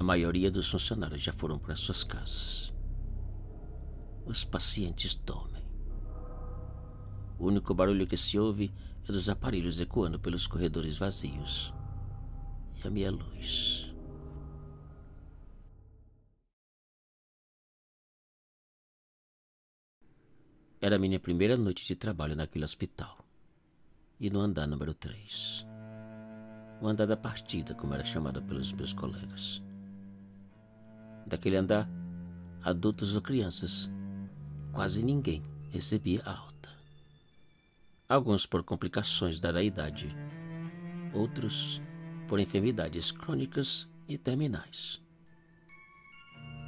A maioria dos funcionários já foram para suas casas. Os pacientes dormem. O único barulho que se ouve é dos aparelhos ecoando pelos corredores vazios. E a minha luz. Era a minha primeira noite de trabalho naquele hospital. E no andar número 3. O andar da partida, como era chamado pelos meus colegas. Daquele andar, adultos ou crianças, quase ninguém recebia alta. Alguns por complicações da idade, outros por enfermidades crônicas e terminais.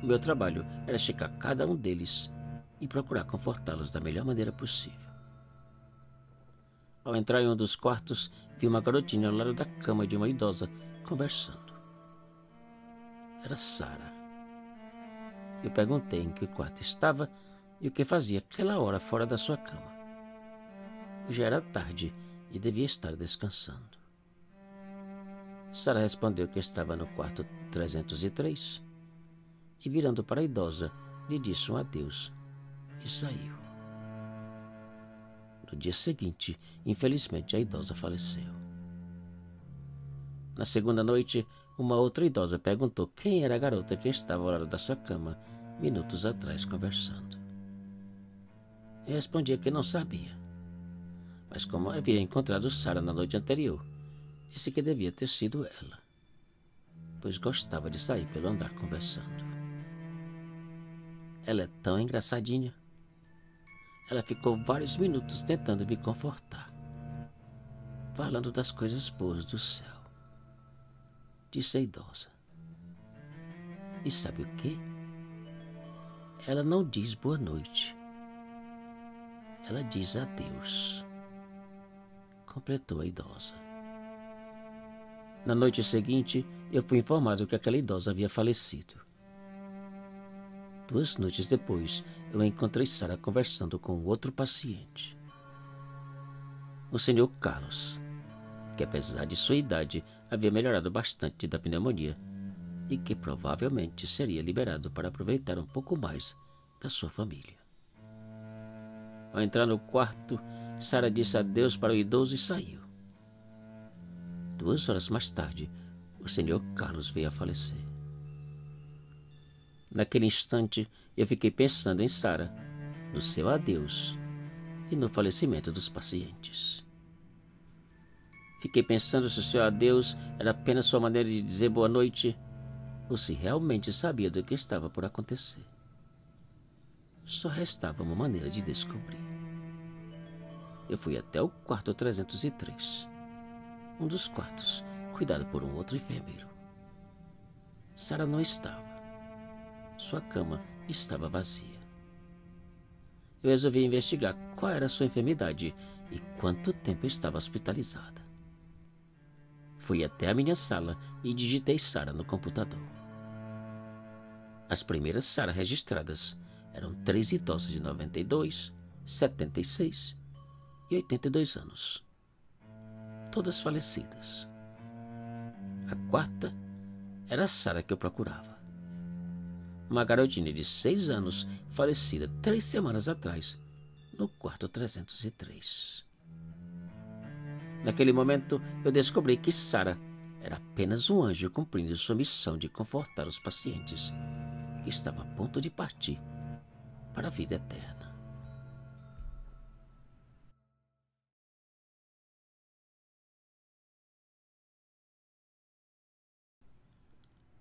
O meu trabalho era checar cada um deles e procurar confortá-los da melhor maneira possível. Ao entrar em um dos quartos, vi uma garotinha ao lado da cama de uma idosa conversando. Era Sarah. Eu perguntei em que quarto estava e o que fazia aquela hora fora da sua cama. Já era tarde e devia estar descansando. Sarah respondeu que estava no quarto 303 e, virando para a idosa, lhe disse um adeus e saiu. No dia seguinte, infelizmente, a idosa faleceu. Na segunda noite, uma outra idosa perguntou quem era a garota que estava ao lado da sua cama minutos atrás conversando. Eu respondia que não sabia, mas como havia encontrado Sarah na noite anterior, disse que devia ter sido ela, pois gostava de sair pelo andar conversando. Ela é tão engraçadinha. Ela ficou vários minutos tentando me confortar, falando das coisas boas do céu, disse a idosa. E sabe o quê? Ela não diz boa noite. Ela diz adeus, completou a idosa. Na noite seguinte, eu fui informado que aquela idosa havia falecido. 2 noites depois, eu encontrei Sarah conversando com outro paciente. O Sr. Carlos, que apesar de sua idade, havia melhorado bastante da pneumonia e que provavelmente seria liberado para aproveitar um pouco mais da sua família. Ao entrar no quarto, Sarah disse adeus para o idoso e saiu. 2 horas mais tarde, o Sr. Carlos veio a falecer. Naquele instante, eu fiquei pensando em Sarah, no seu adeus e no falecimento dos pacientes. Fiquei pensando se o seu adeus era apenas sua maneira de dizer boa noite ou se realmente sabia do que estava por acontecer. Só restava uma maneira de descobrir. Eu fui até o quarto 303, um dos quartos cuidado por um outro enfermeiro. Sarah não estava. Sua cama estava vazia. Eu resolvi investigar qual era a sua enfermidade e quanto tempo estava hospitalizada. Fui até a minha sala e digitei Sarah no computador. As primeiras Sarah registradas eram 3 idosas de 92, 76 e 82 anos. Todas falecidas. A quarta era a Sarah que eu procurava. Uma garotinha de 6 anos, falecida 3 semanas atrás, no quarto 303. Naquele momento, eu descobri que Sarah era apenas um anjo cumprindo sua missão de confortar os pacientes, que estava a ponto de partir para a vida eterna.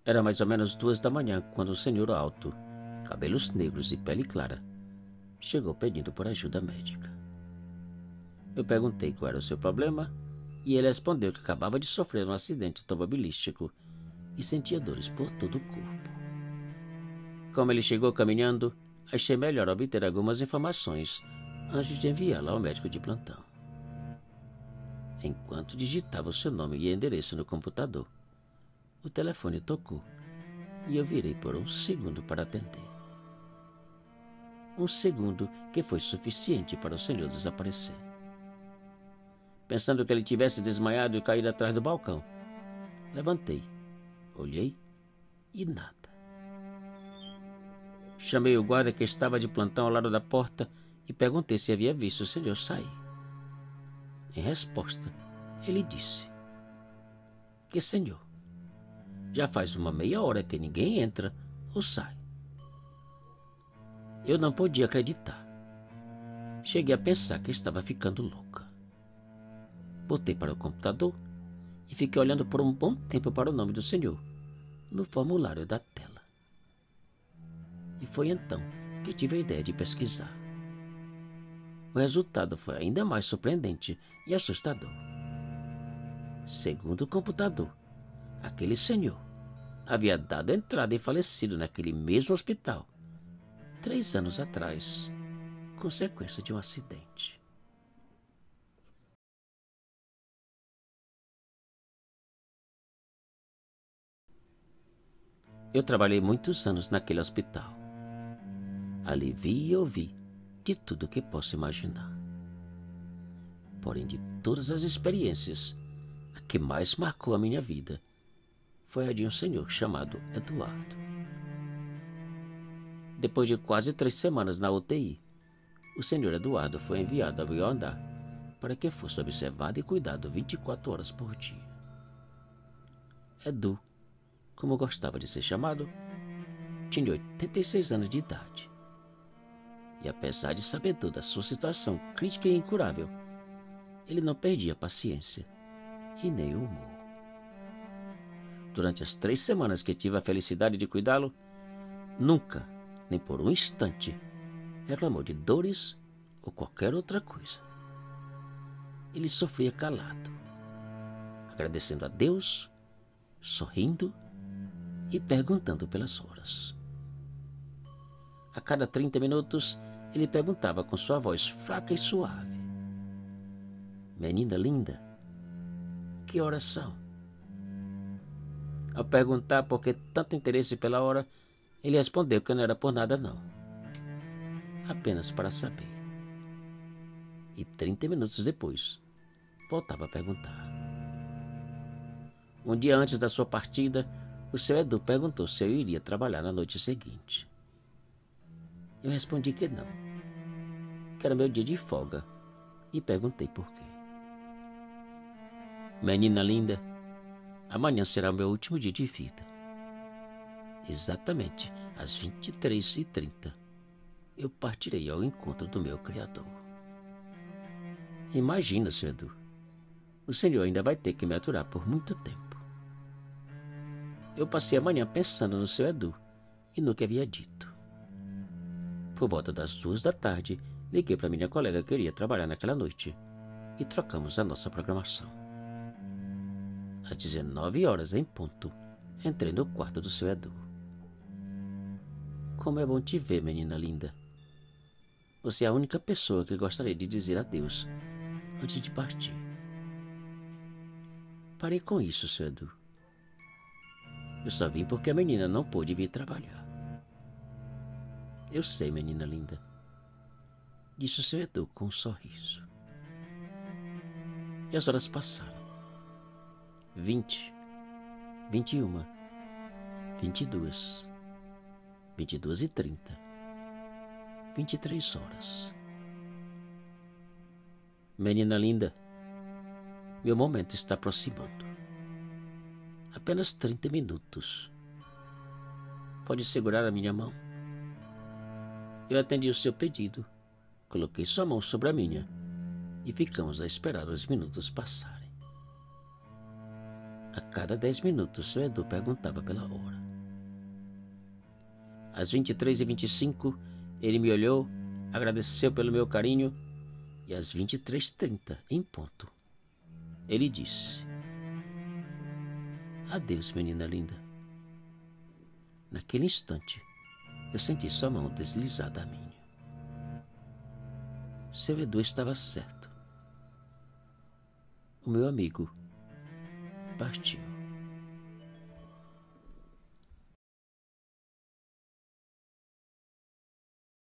Era mais ou menos 2 da manhã quando um senhor alto, cabelos negros e pele clara, chegou pedindo por ajuda médica. Eu perguntei qual era o seu problema e ele respondeu que acabava de sofrer um acidente automobilístico e sentia dores por todo o corpo. Como ele chegou caminhando, achei melhor obter algumas informações antes de enviá-la ao médico de plantão. Enquanto digitava o seu nome e endereço no computador, o telefone tocou e eu virei por um segundo para atender. Um segundo que foi suficiente para o senhor desaparecer. Pensando que ele tivesse desmaiado e caído atrás do balcão, levantei, olhei E nada. Chamei o guarda que estava de plantão ao lado da porta e perguntei se havia visto o senhor sair. Em resposta, ele disse: "Que senhor? Já faz uma meia hora que ninguém entra ou sai." Eu não podia acreditar. Cheguei a pensar que estava ficando louca. Voltei para o computador e fiquei olhando por um bom tempo para o nome do senhor no formulário da tela. E foi então que tive a ideia de pesquisar. O resultado foi ainda mais surpreendente e assustador. Segundo o computador, aquele senhor havia dado entrada e falecido naquele mesmo hospital 3 anos atrás, consequência de um acidente. Eu trabalhei muitos anos naquele hospital. Ali vi e ouvi de tudo que posso imaginar. Porém, de todas as experiências, a que mais marcou a minha vida foi a de um senhor chamado Eduardo. Depois de quase 3 semanas na UTI, o senhor Eduardo foi enviado ao meu andar para que fosse observado e cuidado 24 horas por dia. Edu, como gostava de ser chamado, tinha 86 anos de idade. E apesar de saber toda a sua situação crítica e incurável, ele não perdia a paciência e nem o humor. Durante as 3 semanas que tive a felicidade de cuidá-lo, nunca, nem por um instante, reclamou de dores ou qualquer outra coisa. Ele sofria calado, agradecendo a Deus, sorrindo e perguntando pelas horas. A cada 30 minutos, ele perguntava com sua voz fraca e suave: "Menina linda, que horas são?" Ao perguntar por que tanto interesse pela hora, ele respondeu que não era por nada não, apenas para saber. E 30 minutos depois, voltava a perguntar. Um dia antes da sua partida, o seu Edu perguntou se eu iria trabalhar na noite seguinte. Eu respondi que não, que era meu dia de folga, e perguntei por quê. "Menina linda, amanhã será o meu último dia de vida. Exatamente às 23h30, eu partirei ao encontro do meu Criador." Imagina, seu Edu, o senhor ainda vai ter que me aturar por muito tempo. Eu passei a manhã pensando no seu Edu e no que havia dito. Por volta das 2 da tarde, liguei para minha colega que iria trabalhar naquela noite e trocamos a nossa programação. Às 19 horas em ponto, entrei no quarto do seu Edu. "Como é bom te ver, menina linda. Você é a única pessoa que gostaria de dizer adeus antes de partir." "Parei com isso, seu Edu. Eu só vim porque a menina não pôde vir trabalhar." "Eu sei, menina linda", disse o seu Edu com um sorriso. E as horas passaram. 20, 21, 22, 22h30, 23 horas. "Menina linda, meu momento está aproximando. Apenas 30 minutos. Pode segurar a minha mão?" Eu atendi o seu pedido, coloquei sua mão sobre a minha e ficamos a esperar os minutos passarem. A cada 10 minutos, seu Edu perguntava pela hora. Às 23h25, ele me olhou, agradeceu pelo meu carinho e às 23h30, em ponto, ele disse: "Adeus, menina linda." Naquele instante, eu senti sua mão deslizar da minha. Seu Edu estava certo. O meu amigo partiu.